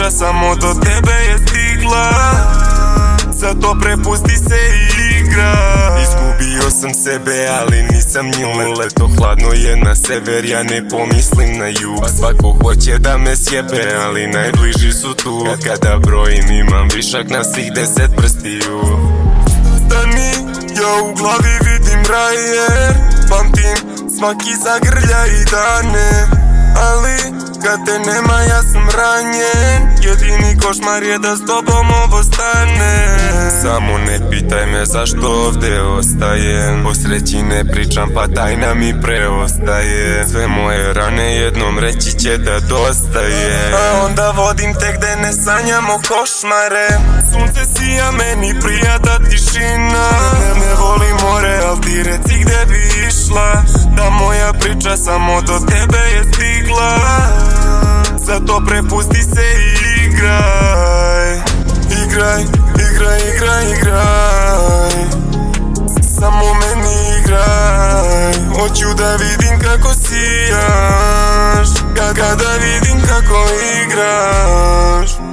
priča samo do tebe je stigla. Zato prepusti se i igra. Izgubio sam sebe, ali nisam nju. Leto hladno je na sever, ja ne pomislim na jug. Svako hoće da me sjebe, ali najbliži su tu. Kada brojim imam višak na svih 10 prstiju. Stani, ja u glavi vidim rajer. Pamtim svaki zagrlja i dane, ali kad te nema ja sam ranjen. Jedini košmar je da s tobom ovo stane. Samo ne pitaj me zašto ovde ostajem. O sreći ne pričam pa tajna mi preostaje. Sve moje rane jednom reći će da dostaje. A onda vodim te gde ne sanjamo košmare. Sunce sija, meni prijata tišina. Ne volim more, al ti reci gde bi išla. Da moja priča samo do tebe je stigla. Zato prepusti se i igraj. Igraj, igraj, igraj, igraj. Samo meni igraj. Hoću da vidim kako sijaš. Kada vidim kako igraš.